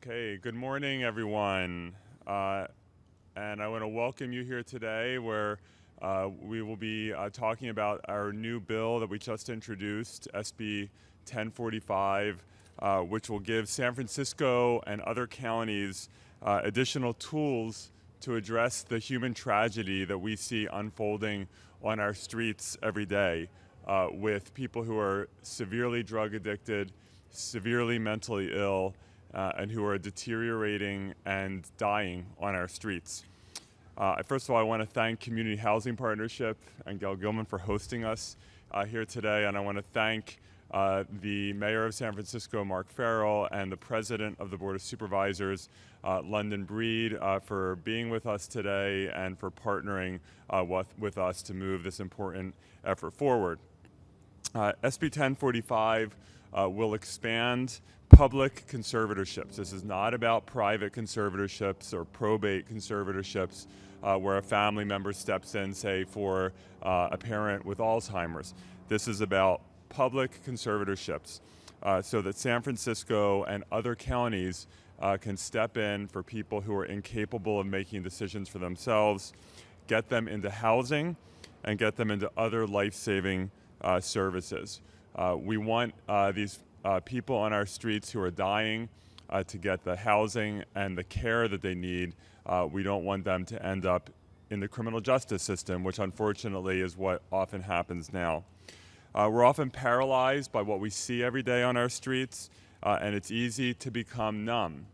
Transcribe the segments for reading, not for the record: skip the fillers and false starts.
Okay, good morning, everyone. And I want to welcome you here today where we will be talking about our new bill that we just introduced, SB 1045, which will give San Francisco and other counties additional tools to address the human tragedy that we see unfolding on our streets every day with people who are severely drug addicted, severely mentally ill, and who are deteriorating and dying on our streets. First of all, I want to thank Community Housing Partnership and Gail Gilman for hosting us here today, and I want to thank the Mayor of San Francisco, Mark Farrell, and the President of the Board of Supervisors, London Breed, for being with us today and for partnering with us to move this important effort forward. SB 1045 will expand public conservatorships. This is not about private conservatorships or probate conservatorships where a family member steps in, say, for a parent with Alzheimer's. This is about public conservatorships so that San Francisco and other counties can step in for people who are incapable of making decisions for themselves, get them into housing, and get them into other life-saving services. We want these people on our streets who are dying to get the housing and the care that they need. We don't want them to end up in the criminal justice system, which unfortunately is what often happens now. We're often paralyzed by what we see every day on our streets, and it's easy to become numb.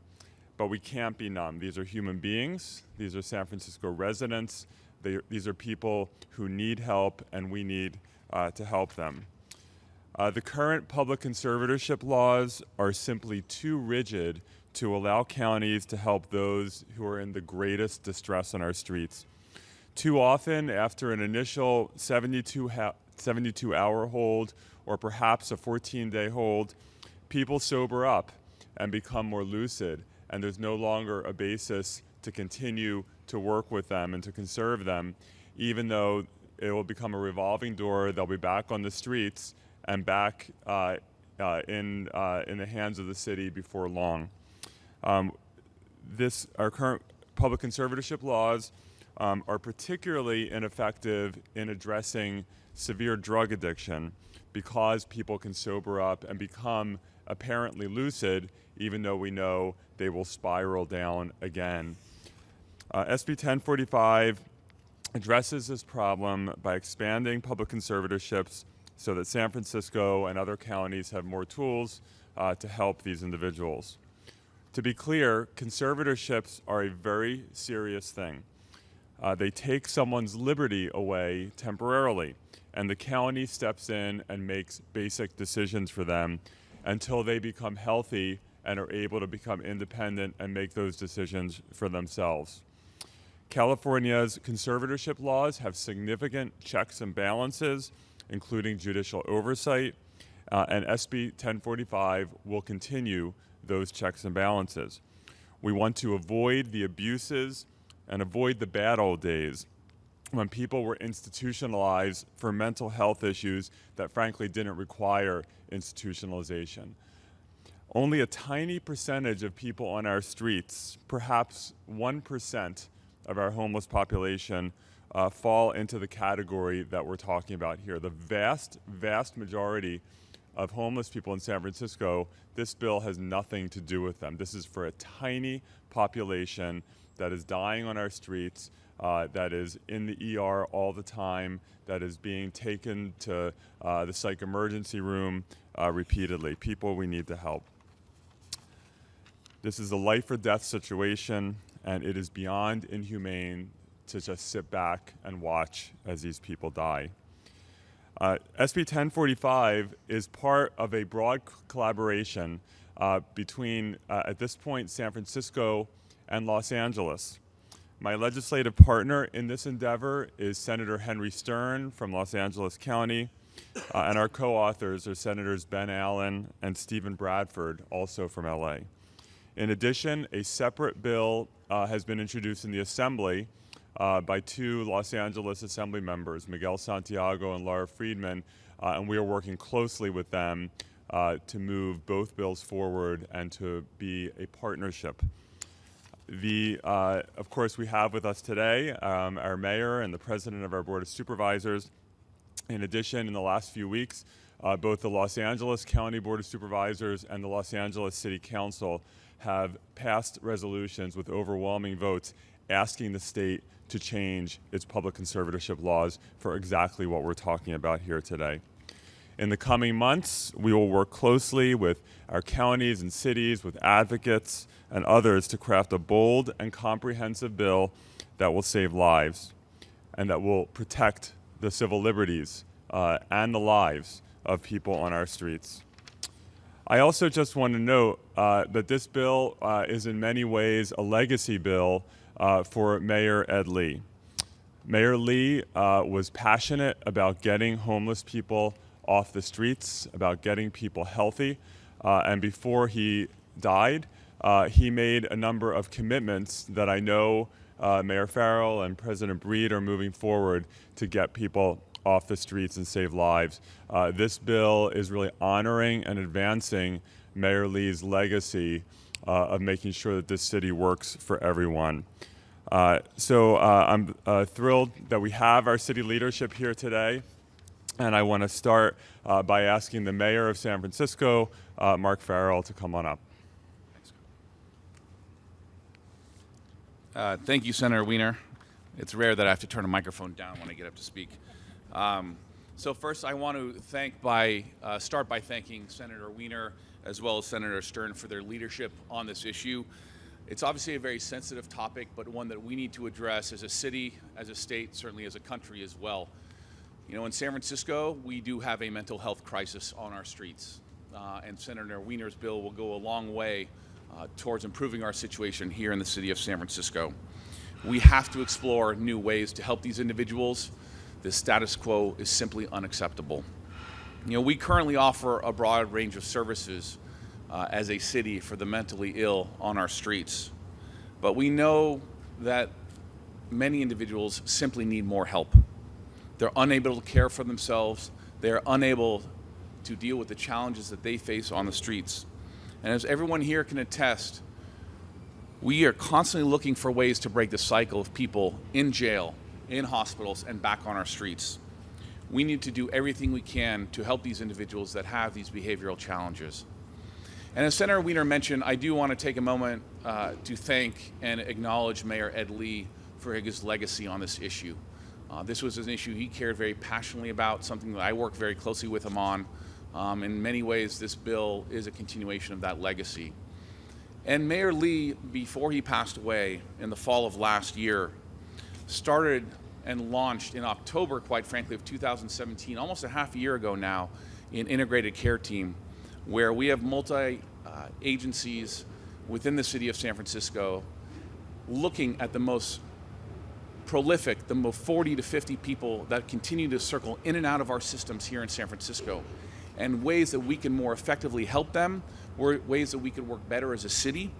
But we can't be numb. These are human beings. These are San Francisco residents. These are people who need help, and we need to help them. The current public conservatorship laws are simply too rigid to allow counties to help those who are in the greatest distress on our streets. Too often, after an initial 72-hour hold or perhaps a 14-day hold, people sober up and become more lucid, and there's no longer a basis to continue to work with them and to conserve them, even though it will become a revolving door. They'll be back on the streets and back in the hands of the city before long. Our current public conservatorship laws are particularly ineffective in addressing severe drug addiction because people can sober up and become apparently lucid, even though we know they will spiral down again. SB 1045 addresses this problem by expanding public conservatorships so that San Francisco and other counties have more tools to help these individuals. To be clear, conservatorships are a very serious thing. They take someone's liberty away temporarily, and the county steps in and makes basic decisions for them until they become healthy and are able to become independent and make those decisions for themselves. California's conservatorship laws have significant checks and balances, including judicial oversight, and SB 1045 will continue those checks and balances. We want to avoid the abuses and avoid the bad old days when people were institutionalized for mental health issues that frankly didn't require institutionalization. Only a tiny percentage of people on our streets, perhaps 1% of our homeless population, fall into the category that we're talking about here. The vast, vast majority of homeless people in San Francisco, this bill has nothing to do with them. This is for a tiny population that is dying on our streets, that is in the ER all the time, that is being taken to the psych emergency room repeatedly. People we need to help. This is a life or death situation, and it is beyond inhumane to just sit back and watch as these people die. SB 1045 is part of a broad collaboration between, at this point, San Francisco and Los Angeles. My legislative partner in this endeavor is Senator Henry Stern from Los Angeles County, and our co-authors are Senators Ben Allen and Stephen Bradford, also from LA. In addition, a separate bill has been introduced in the Assembly by two Los Angeles Assembly members, Miguel Santiago and Laura Friedman, and we are working closely with them to move both bills forward and to be a partnership. Of course, we have with us today our mayor and the president of our Board of Supervisors. In addition, in the last few weeks, both the Los Angeles County Board of Supervisors and the Los Angeles City Council have passed resolutions with overwhelming votes asking the state to change its public conservatorship laws for exactly what we're talking about here today. In the coming months, we will work closely with our counties and cities, with advocates and others to craft a bold and comprehensive bill that will save lives and that will protect the civil liberties and the lives of people on our streets. I also just want to note that this bill is in many ways a legacy bill for Mayor Ed Lee. Mayor Lee was passionate about getting homeless people off the streets, about getting people healthy, and before he died, he made a number of commitments that I know Mayor Farrell and President Breed are moving forward to get people off the streets and save lives. This bill is really honoring and advancing Mayor Lee's legacy of making sure that this city works for everyone. So I'm thrilled that we have our city leadership here today. And I want to start by asking the mayor of San Francisco, Mark Farrell, to come on up. Thank you, Senator Wiener. It's rare that I have to turn a microphone down when I get up to speak. So first, I want to start by thanking Senator Wiener as well as Senator Stern for their leadership on this issue. It's obviously a very sensitive topic, but one that we need to address as a city, as a state, certainly as a country as well. You know, in San Francisco, we do have a mental health crisis on our streets, and Senator Wiener's bill will go a long way towards improving our situation here in the city of San Francisco. We have to explore new ways to help these individuals. The status quo is simply unacceptable. You know, we currently offer a broad range of services as a city for the mentally ill on our streets, but we know that many individuals simply need more help. They're unable to care for themselves. They're unable to deal with the challenges that they face on the streets. And as everyone here can attest, we are constantly looking for ways to break the cycle of people in jail, in hospitals, and back on our streets. We need to do everything we can to help these individuals that have these behavioral challenges. And as Senator Wiener mentioned, I do want to take a moment to thank and acknowledge Mayor Ed Lee for his legacy on this issue. This was an issue he cared very passionately about, something that I worked very closely with him on. In many ways, this bill is a continuation of that legacy. And Mayor Lee, before he passed away in the fall of last year, started and launched in October, quite frankly, of 2017, almost a half a year ago now, an integrated care team, where we have multi-agencies within the city of San Francisco looking at the most prolific, the 40 to 50 people that continue to circle in and out of our systems here in San Francisco, and ways that we can more effectively help them, ways that we can work better as a city.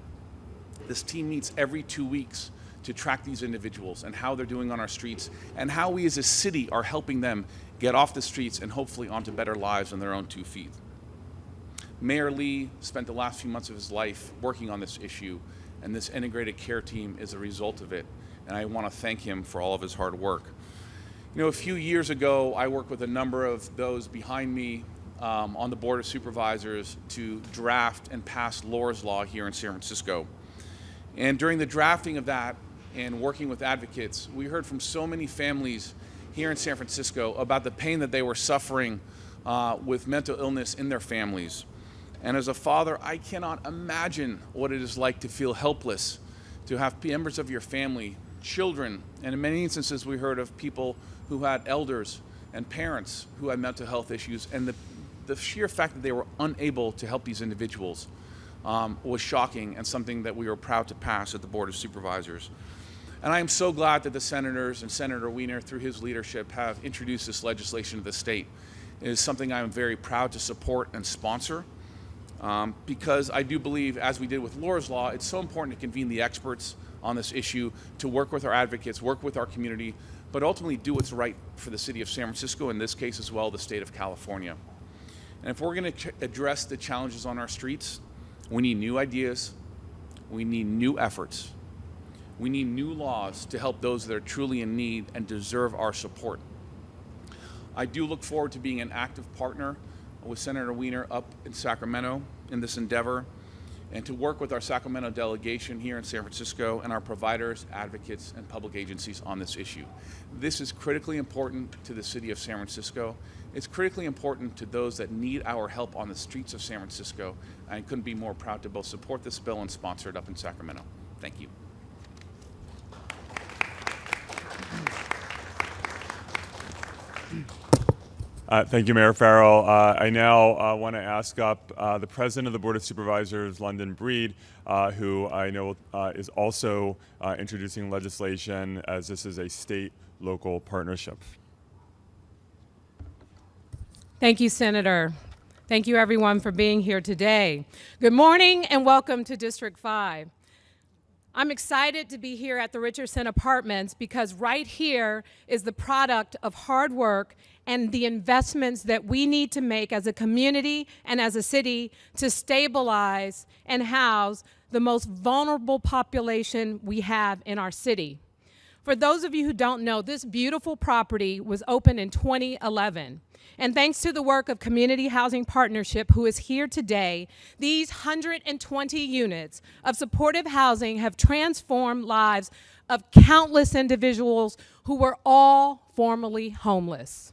This team meets every 2 weeks to track these individuals and how they're doing on our streets, and how we as a city are helping them get off the streets and hopefully onto better lives on their own 2 feet. Mayor Lee spent the last few months of his life working on this issue, and this integrated care team is a result of it. And I want to thank him for all of his hard work. You know, a few years ago, I worked with a number of those behind me on the Board of Supervisors to draft and pass Laura's Law here in San Francisco. And during the drafting of that and working with advocates, we heard from so many families here in San Francisco about the pain that they were suffering with mental illness in their families. And as a father, I cannot imagine what it is like to feel helpless, to have members of your family, children, and in many instances we heard of people who had elders and parents who had mental health issues, and the sheer fact that they were unable to help these individuals was shocking, and something that we were proud to pass at the Board of Supervisors. And I am so glad that the senators and Senator Wiener, through his leadership, have introduced this legislation to the state. It is something I am very proud to support and sponsor, because I do believe, as we did with Laura's Law, it's so important to convene the experts on this issue, to work with our advocates, work with our community, but ultimately do what's right for the city of San Francisco, in this case as well, the state of California. And if we're going to address the challenges on our streets, we need new ideas, we need new efforts, we need new laws to help those that are truly in need and deserve our support. I do look forward to being an active partner with Senator Wiener up in Sacramento in this endeavor, and to work with our Sacramento delegation here in San Francisco and our providers, advocates, and public agencies on this issue. This is critically important to the city of San Francisco. It's critically important to those that need our help on the streets of San Francisco, and I couldn't be more proud to both support this bill and sponsor it up in Sacramento. Thank you. Thank you, Mayor Farrell. I now want to ask up the President of the Board of Supervisors, London Breed, who I know is also introducing legislation, as this is a state-local partnership. Thank you, Senator. Thank you, everyone, for being here today. Good morning and welcome to District 5. I'm excited to be here at the Richardson Apartments because right here is the product of hard work and the investments that we need to make as a community and as a city to stabilize and house the most vulnerable population we have in our city. For those of you who don't know, this beautiful property was opened in 2011. And thanks to the work of Community Housing Partnership, who is here today, these 120 units of supportive housing have transformed lives of countless individuals who were all formerly homeless.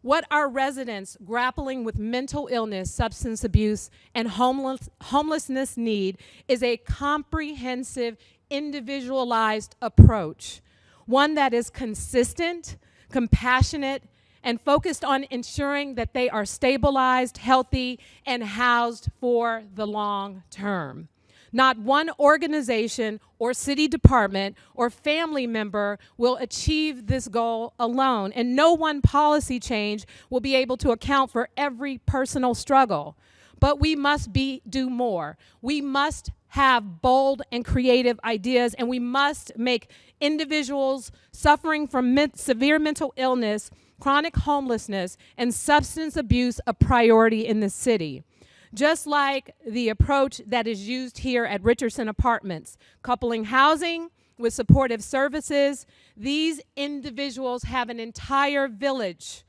What our residents grappling with mental illness, substance abuse, and homelessness need is a comprehensive, individualized approach, one that is consistent, compassionate, and focused on ensuring that they are stabilized, healthy, and housed for the long term. Not one organization or city department or family member will achieve this goal alone, and no one policy change will be able to account for every personal struggle. But we must do more. We must have bold and creative ideas, and we must make individuals suffering from severe mental illness, chronic homelessness, and substance abuse a priority in the city. Just like the approach that is used here at Richardson Apartments, coupling housing with supportive services, these individuals have an entire village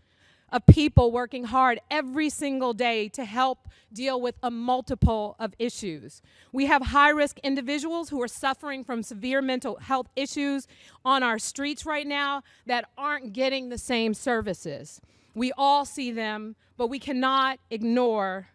of people working hard every single day to help deal with a multiple of issues. We have high-risk individuals who are suffering from severe mental health issues on our streets right now that aren't getting the same services. We all see them, but we cannot ignore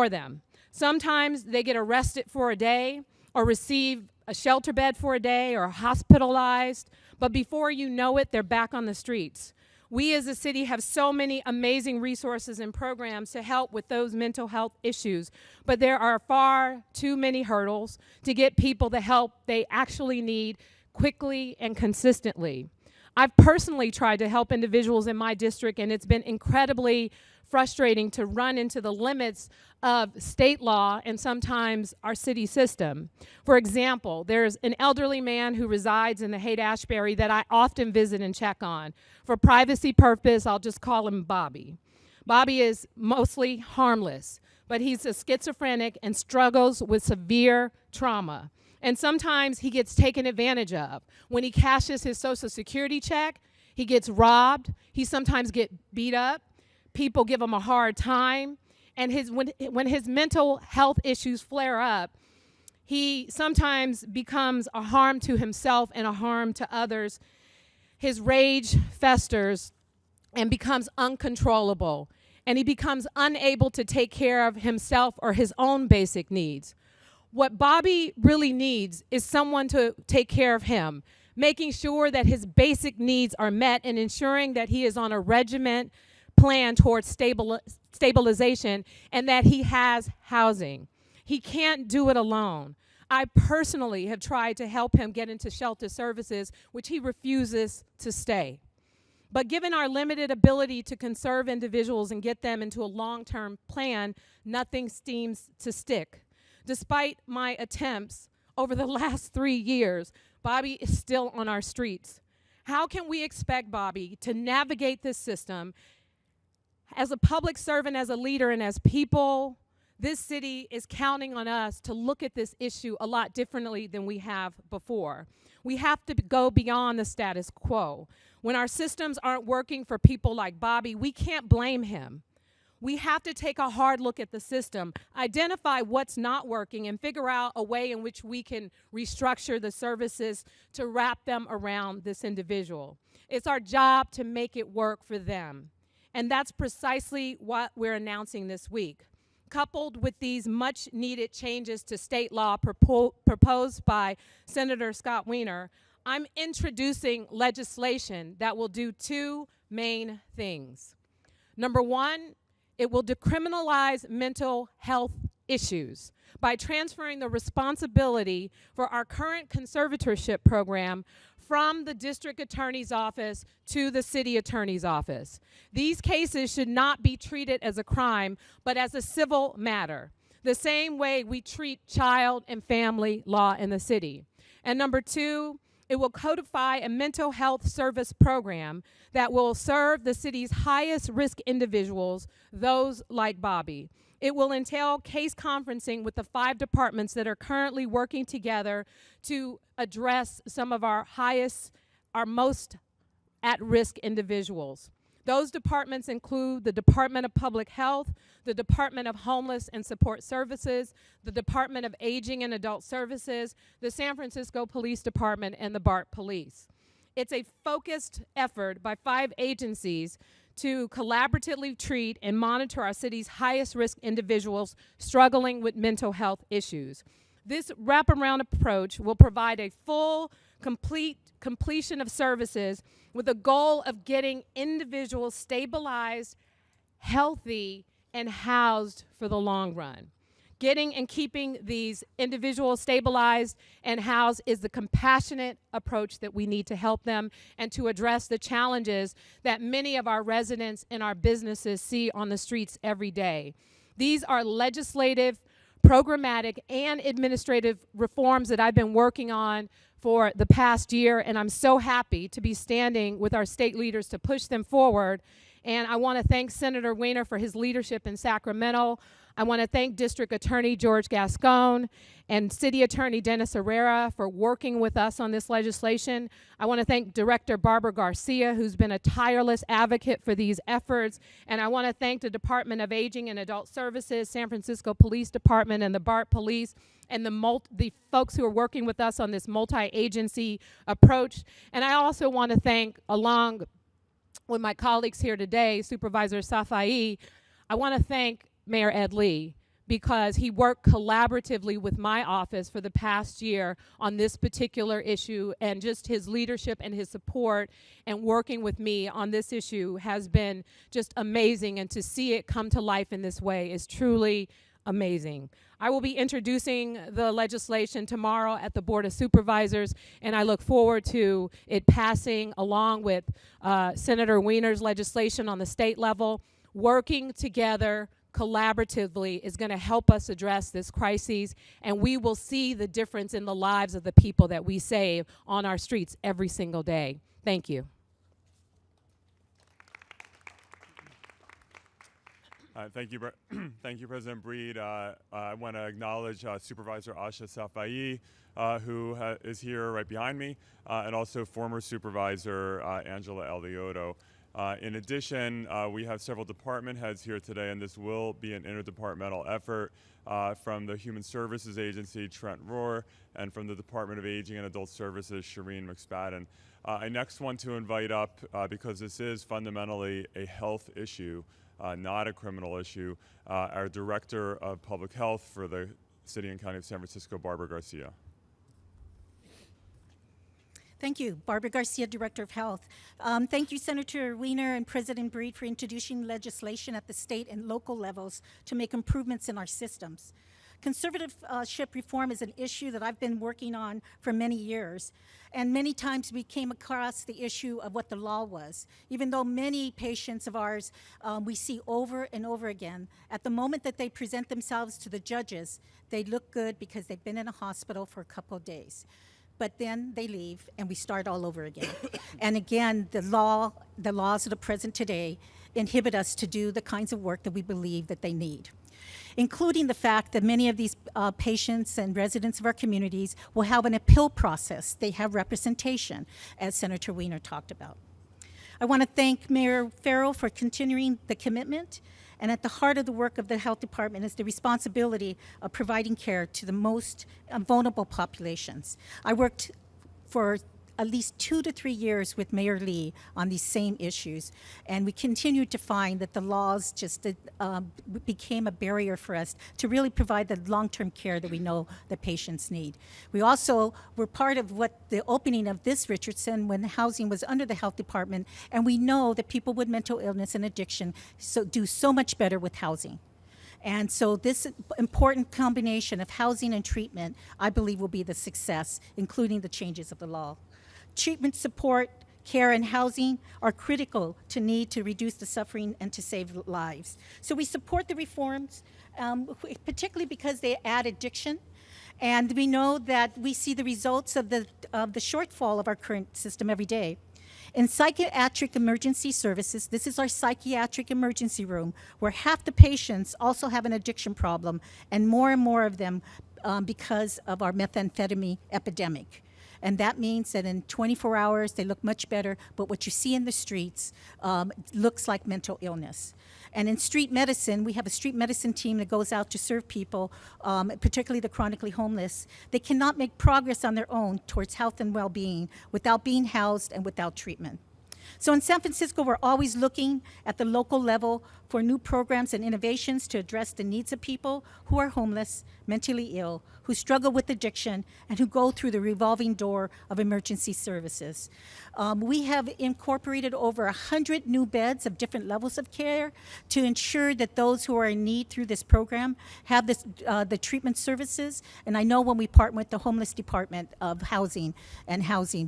them. Sometimes they get arrested for a day or receive a shelter bed for a day or hospitalized, but before you know it, they're back on the streets. We as a city have so many amazing resources and programs to help with those mental health issues, but there are far too many hurdles to get people the help they actually need quickly and consistently. I've personally tried to help individuals in my district, and it's been incredibly frustrating to run into the limits of state law and sometimes our city system. For example, there's an elderly man who resides in the Haight-Ashbury that I often visit and check on. For privacy purpose, I'll just call him Bobby. Bobby is mostly harmless, but he's a schizophrenic and struggles with severe trauma. And sometimes he gets taken advantage of. When he cashes his Social Security check, he gets robbed. He sometimes gets beat up. People give him a hard time. And when his mental health issues flare up, he sometimes becomes a harm to himself and a harm to others. His rage festers and becomes uncontrollable. And he becomes unable to take care of himself or his own basic needs. What Bobby really needs is someone to take care of him, making sure that his basic needs are met and ensuring that he is on a regiment plan towards stabilization and that he has housing. He can't do it alone. I personally have tried to help him get into shelter services, which he refuses to stay. But given our limited ability to conserve individuals and get them into a long-term plan, nothing seems to stick. Despite my attempts over the last 3 years, Bobby is still on our streets. How can we expect Bobby to navigate this system, As a public servant, as a leader, and as people, this city is counting on us to look at this issue a lot differently than we have before. We have to go beyond the status quo. When our systems aren't working for people like Bobby, we can't blame him. We have to take a hard look at the system, identify what's not working, and figure out a way in which we can restructure the services to wrap them around this individual. It's our job to make it work for them. And that's precisely what we're announcing this week. Coupled with these much-needed changes to state law proposed by Senator Scott Wiener, I'm introducing legislation that will do two main things. Number one, it will decriminalize mental health issues by transferring the responsibility for our current conservatorship program from the district attorney's office to the city attorney's office. These cases should not be treated as a crime, but as a civil matter, the same way we treat child and family law in the city. And number two, it will codify a mental health service program that will serve the city's highest risk individuals, those like Bobby. It will entail case conferencing with the 5 departments that are currently working together to address some of our most at-risk individuals. Those departments include the Department of Public Health, the Department of Homeless and Support Services, the Department of Aging and Adult Services, the San Francisco Police Department, and the BART Police. It's a focused effort by 5 agencies to collaboratively treat and monitor our city's highest risk individuals struggling with mental health issues. This wraparound approach will provide a full, completion of services with the goal of getting individuals stabilized, healthy, and housed for the long run. Getting and keeping these individuals stabilized and housed is the compassionate approach that we need to help them and to address the challenges that many of our residents and our businesses see on the streets every day. These are legislative, programmatic, and administrative reforms that I've been working on for the past year, and I'm so happy to be standing with our state leaders to push them forward. And I want to thank Senator Wiener for his leadership in Sacramento. I want to thank District Attorney George Gascon and City Attorney Dennis Herrera for working with us on this legislation. I want to thank Director Barbara Garcia, who's been a tireless advocate for these efforts. And I want to thank the Department of Aging and Adult Services, San Francisco Police Department, and the BART Police, and the folks who are working with us on this multi-agency approach. And I also want to thank, along with my colleagues here today, Supervisor Safai, I want to thank Mayor Ed Lee, because he worked collaboratively with my office for the past year on this particular issue, and just his leadership and his support and working with me on this issue has been just amazing, and to see it come to life in this way is truly amazing. I will be introducing the legislation tomorrow at the Board of Supervisors, and I look forward to it passing along with Senator Wiener's legislation on the state level. Working together collaboratively is going to help us address this crisis, and we will see the difference in the lives of the people that we save on our streets every single day. Thank you. Thank you, thank you, President Breed. I want to acknowledge Supervisor Asha Safai, who is here right behind me, and also former Supervisor Angela Eliotto. In addition, we have several department heads here today, and this will be an interdepartmental effort from the Human Services Agency, Trent Rohr, and from the Department of Aging and Adult Services, Shireen McSpadden. I next want to invite up, because this is fundamentally a health issue, not a criminal issue, our Director of Public Health for the City and County of San Francisco, Barbara Garcia. Thank you. Barbara Garcia, Director of Health. Thank you, Senator Wiener and President Breed, for introducing legislation at the state and local levels to make improvements in our systems. Conservatorship reform is an issue that I've been working on for many years, and many times we came across the issue of what the law was. Even though many patients of ours we see over and over again, at the moment that they present themselves to the judges, they look good because they've been in a hospital for a couple of days. But then they leave and we start all over again. And again, the laws that are present today inhibit us to do the kinds of work that we believe that they need, including the fact that many of these patients and residents of our communities will have an appeal process. They have representation, as Senator Wiener talked about. I want to thank Mayor Farrell for continuing the commitment, and at the heart of the work of the Health Department is the responsibility of providing care to the most vulnerable populations. I worked for at least 2 to 3 years with Mayor Lee on these same issues, and we continued to find that the laws just became a barrier for us to really provide the long-term care that we know that patients need. We also were part of the opening of this Richardson when housing was under the Health Department, and we know that people with mental illness and addiction do so much better with housing. And so this important combination of housing and treatment, I believe, will be the success, including the changes of the law. Treatment support, care, and housing are critical to need to reduce the suffering and to save lives. So we support the reforms, particularly because they add addiction. And we know that we see the results of the shortfall of our current system every day. In psychiatric emergency services, this is our psychiatric emergency room, where half the patients also have an addiction problem, and more of them because of our methamphetamine epidemic. And that means that in 24 hours, they look much better, but what you see in the streets looks like mental illness. And in street medicine, we have a street medicine team that goes out to serve people, particularly the chronically homeless. They cannot make progress on their own towards health and well-being without being housed and without treatment. So in San Francisco, we're always looking at the local level for new programs and innovations to address the needs of people who are homeless, mentally ill, who struggle with addiction, and who go through the revolving door of emergency services. We have incorporated over 100 new beds of different levels of care to ensure that those who are in need through this program have the treatment services. And I know when we partner with the Homeless Department of Housing,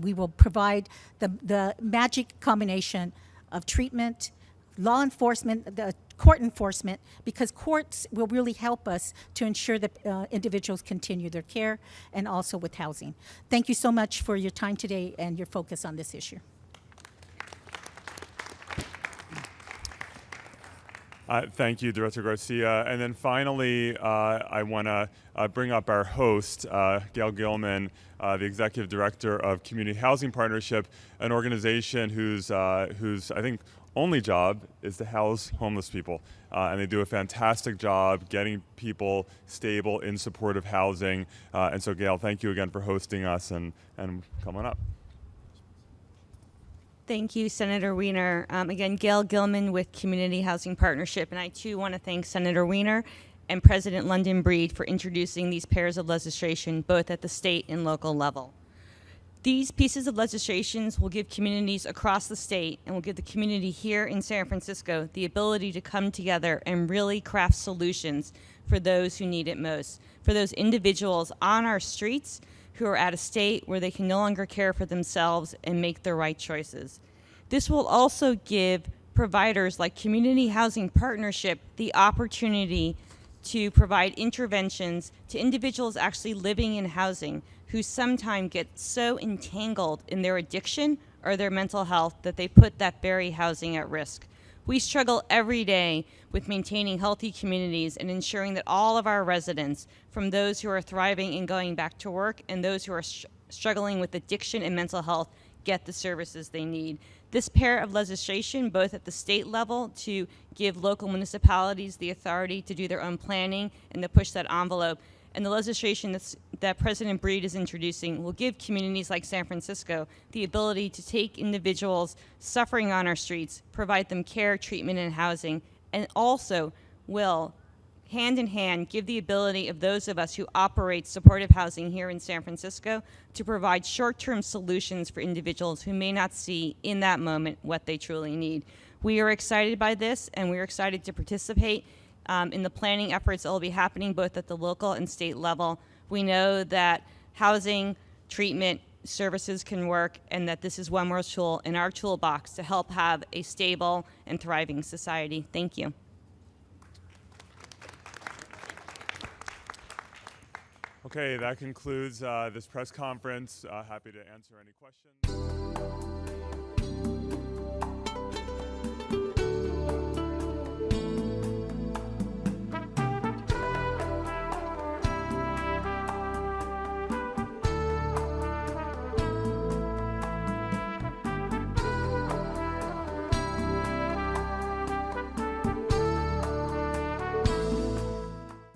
we will provide the magic combination of treatment, law enforcement, the court enforcement, because courts will really help us to ensure that individuals continue their care, and also with housing. Thank you so much for your time today and your focus on this issue. Thank you, Director Garcia. And then finally, I want to bring up our host, Gail Gilman, the Executive Director of Community Housing Partnership, an organization whose I think only job is to house homeless people. And they do a fantastic job getting people stable in supportive housing. And so, Gail, thank you again for hosting us, and come on up. Thank you, Senator Wiener. Again, Gail Gilman with Community Housing Partnership, and I too want to thank Senator Wiener and President London Breed for introducing these pairs of legislation both at the state and local level. These pieces of legislation will give communities across the state and will give the community here in San Francisco the ability to come together and really craft solutions for those who need it most, for those individuals on our streets who are at a state where they can no longer care for themselves and make the right choices. This will also give providers like Community Housing Partnership the opportunity to provide interventions to individuals actually living in housing who sometimes get so entangled in their addiction or their mental health that they put that very housing at risk. We struggle every day with maintaining healthy communities and ensuring that all of our residents, from those who are thriving and going back to work and those who are struggling with addiction and mental health, get the services they need. This pair of legislation, both at the state level to give local municipalities the authority to do their own planning and to push that envelope, and the legislation that President Breed is introducing will give communities like San Francisco the ability to take individuals suffering on our streets, provide them care, treatment, and housing, and also will, hand in hand, give the ability of those of us who operate supportive housing here in San Francisco to provide short-term solutions for individuals who may not see in that moment what they truly need. We are excited by this, and we are excited to participate in the planning efforts that will be happening both at the local and state level. We know that housing, treatment, services can work, and that this is one more tool in our toolbox to help have a stable and thriving society. Thank you. Okay, that concludes this press conference. Happy to answer any questions.